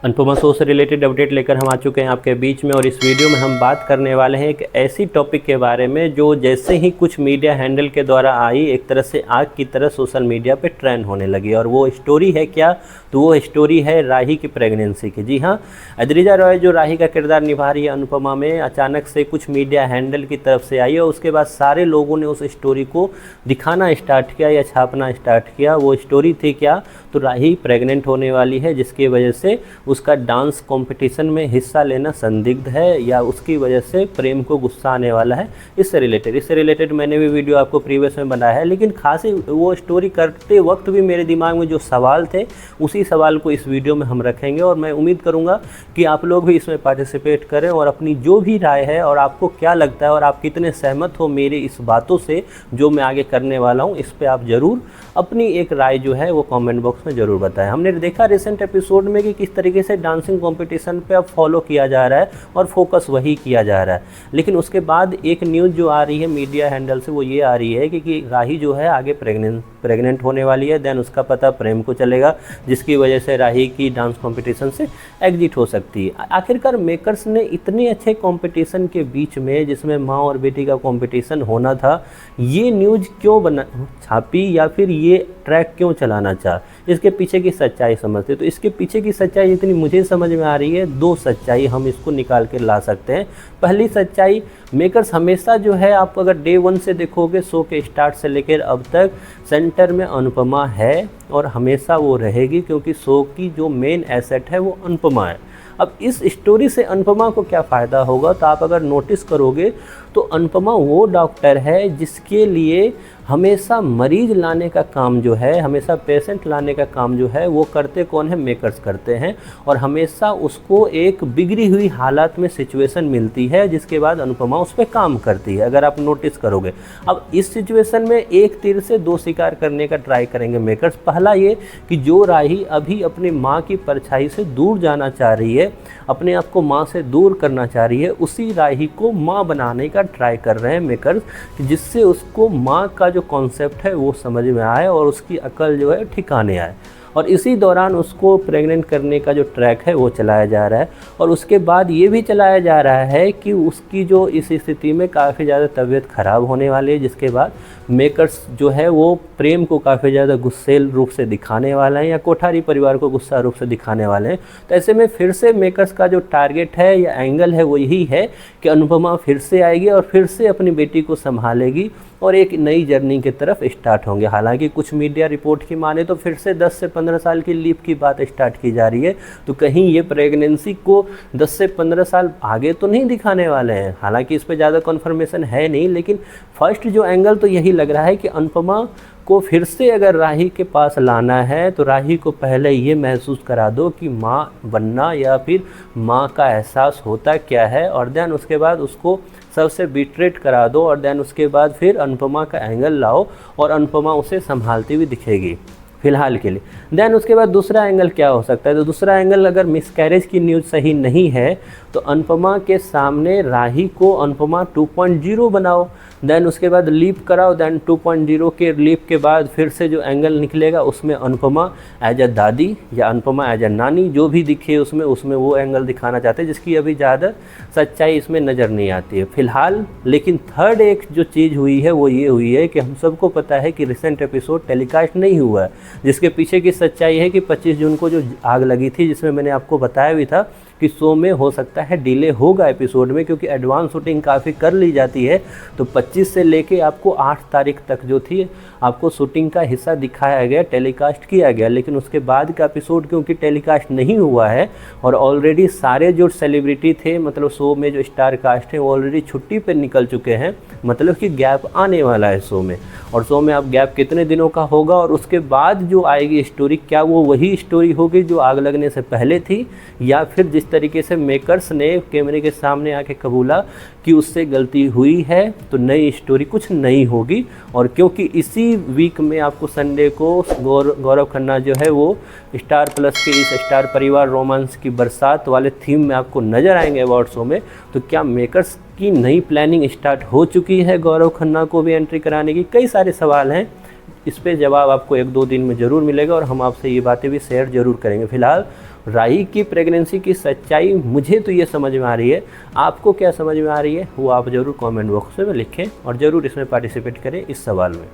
Anupama show से related update लेकर हम आ चुके हैं आपके बीच में। और इस वीडियो में हम बात करने वाले हैं एक ऐसी टॉपिक के बारे में जो जैसे ही कुछ मीडिया हैंडल के द्वारा आई, एक तरह से आग की तरह सोशल मीडिया पे ट्रेंड होने लगी। और वो स्टोरी है क्या? तो वो स्टोरी है राही की प्रेगनेंसी की। जी हाँ, अद्रिजा रॉय जो राही का किरदार निभा रही है अनुपमा में, अचानक से कुछ मीडिया हैंडल की तरफ से आई और उसके बाद सारे लोगों ने उस स्टोरी को दिखाना स्टार्ट किया या छापना स्टार्ट किया। वो स्टोरी थी क्या? तो राही प्रेग्नेंट होने वाली है, जिसकी वजह से उसका डांस कंपटीशन में हिस्सा लेना संदिग्ध है, या उसकी वजह से प्रेम को गुस्सा आने वाला है। इससे रिलेटेड मैंने भी वीडियो आपको प्रीवियस में बनाया है। लेकिन खासी वो स्टोरी करते वक्त भी मेरे दिमाग में जो सवाल थे, उसी सवाल को इस वीडियो में हम रखेंगे। और मैं उम्मीद करूंगा कि आप लोग भी इसमें पार्टिसिपेट करें और अपनी जो भी राय है और आपको क्या लगता है और आप कितने सहमत हो मेरी इस बातों से जो मैं आगे करने वाला हूँ, इस पर आप ज़रूर अपनी एक राय जो है वो कमेंट बॉक्स में ज़रूर बताएं। हमने देखा रिसेंट एपिसोड में कि किस तरीके से डांसिंग कंपटीशन पे अब फॉलो किया जा रहा है और फोकस वही किया जा रहा है। लेकिन उसके बाद एक न्यूज़ जो आ रही है मीडिया हैंडल से, वो ये आ रही है कि राही जो है आगे प्रेग्नेंट होने वाली है। देन उसका पता प्रेम को चलेगा, जिसकी वजह से राही की डांस कंपटीशन से एग्जिट हो सकती है। आखिरकार मेकर्स ने इतने अच्छे कंपटीशन के बीच में, जिसमें माँ और बेटी का कंपटीशन होना था, ये न्यूज़ क्यों छापी या फिर ये ट्रैक क्यों चलाना चाहा? इसके पीछे की सच्चाई समझते। तो इसके पीछे की सच्चाई जितनी मुझे समझ में आ रही है, दो सच्चाई हम इसको निकाल के ला सकते हैं। पहली सच्चाई, मेकर्स हमेशा जो है, आप अगर डे 1 से देखोगे, शो के स्टार्ट से लेकर अब तक सेंटर में अनुपमा है और हमेशा वो रहेगी, क्योंकि शो की जो मेन एसेट है वो अनुपमा है। अब इस स्टोरी से अनुपमा को क्या फ़ायदा होगा? तो आप अगर नोटिस करोगे तो अनुपमा वो डॉक्टर है जिसके लिए हमेशा मरीज लाने का काम जो है, हमेशा पेशेंट लाने का काम जो है, वो करते कौन है? मेकर्स करते हैं। और हमेशा उसको एक बिगड़ी हुई हालात में सिचुएशन मिलती है, जिसके बाद अनुपमा उस पर काम करती है, अगर आप नोटिस करोगे। अब इस सिचुएशन में एक तीर से दो शिकार करने का ट्राई करेंगे मेकर्स। पहला ये कि जो राही अभी अपनी माँ की परछाई से दूर जाना चाह रही है, अपने आप को माँ से दूर करना चाह रही है, उसी राही को माँ बनाने का ट्राई कर रहे हैं मेकर्स, जिससे उसको माँ का जो कॉन्सेप्ट है वो समझ में आए और उसकी अकल जो है ठिकाने आए। और इसी दौरान उसको प्रेग्नेंट करने का जो ट्रैक है वो चलाया जा रहा है। और उसके बाद ये भी चलाया जा रहा है कि उसकी जो इस स्थिति में काफ़ी ज़्यादा तबीयत ख़राब होने वाली है, जिसके बाद मेकर्स जो है वो प्रेम को काफ़ी ज़्यादा गुस्सेल रूप से दिखाने वाले हैं, या कोठारी परिवार को गुस्सा रूप से दिखाने वाले हैं। तो ऐसे में फिर से मेकर्स का जो टारगेट है या एंगल है वो यही है कि अनुपमा फिर से आएगी और फिर से अपनी बेटी को संभालेगी और एक नई जर्नी की तरफ स्टार्ट होंगे। हालांकि कुछ मीडिया रिपोर्ट की माने तो फिर से 10 से 15 साल की लीप की बात स्टार्ट की जा रही है। तो कहीं ये प्रेगनेंसी को 10 से 15 साल आगे तो नहीं दिखाने वाले हैं। हालांकि इस पर ज़्यादा कन्फर्मेशन है नहीं, लेकिन फर्स्ट जो एंगल तो यही लग रहा है कि अनुपमा को फिर से अगर राही के पास लाना है तो राही को पहले ये महसूस करा दो कि माँ बनना या फिर माँ का एहसास होता क्या है, और देन उसके बाद उसको सबसे बिट्रेट करा दो, और देन उसके बाद फिर अनुपमा का एंगल लाओ और अनुपमा उसे संभालती हुई दिखेगी फ़िलहाल के लिए। देन उसके बाद दूसरा एंगल क्या हो सकता है? तो दूसरा एंगल, अगर मिसकैरेज की न्यूज़ सही नहीं है तो अनुपमा के सामने राही को अनुपमा 2.0 बनाओ, देन उसके बाद लीप कराओ, देन 2.0 के लीप के बाद फिर से जो एंगल निकलेगा उसमें अनुपमा एज अ दादी या अनुपमा एज अ नानी जो भी दिखे उसमें वो एंगल दिखाना चाहते हैं, जिसकी अभी ज़्यादा सच्चाई इसमें नज़र नहीं आती है फ़िलहाल। लेकिन थर्ड एक जो चीज़ हुई है वो ये हुई है कि हम सबको पता है कि रिसेंट एपिसोड टेलीकास्ट नहीं हुआ है, जिसके पीछे की सच्चाई है कि 25 जून को जो आग लगी थी, जिसमें मैंने आपको बताया भी था कि शो में हो सकता है डिले होगा एपिसोड में, क्योंकि एडवांस शूटिंग काफ़ी कर ली जाती है। तो 25 से लेके आपको 8 तारीख तक जो थी आपको शूटिंग का हिस्सा दिखाया गया, टेलीकास्ट किया गया। लेकिन उसके बाद का एपिसोड क्योंकि टेलीकास्ट नहीं हुआ है और ऑलरेडी सारे जो सेलिब्रिटी थे, मतलब शो में जो स्टार कास्ट है, वो ऑलरेडी छुट्टी पर निकल चुके हैं, मतलब कि गैप आने वाला है शो में। और शो में अब गैप कितने दिनों का होगा और उसके बाद जो आएगी स्टोरी, क्या वो वही स्टोरी होगी जो आग लगने से पहले थी, या फिर जिस तरीके से मेकर्स ने कैमरे के सामने आके कबूला कि उससे गलती हुई है, तो नई स्टोरी कुछ नई होगी। और क्योंकि इसी वीक में आपको संडे को गौरव खन्ना जो है वो स्टार प्लस के इस स्टार परिवार रोमांस की बरसात वाले थीम में आपको नज़र आएंगे अवार्ड शो में। तो क्या मेकर्स की नई प्लानिंग स्टार्ट हो चुकी है गौरव खन्ना को भी एंट्री कराने की? कई सारे सवाल हैं, इस पे जवाब आपको 1-2 दिन में ज़रूर मिलेगा और हम आपसे ये बातें भी शेयर ज़रूर करेंगे। फिलहाल राही की प्रेगनेंसी की सच्चाई मुझे तो ये समझ में आ रही है, आपको क्या समझ में आ रही है वो आप ज़रूर कमेंट बॉक्स में लिखें और ज़रूर इसमें पार्टिसिपेट करें इस सवाल में।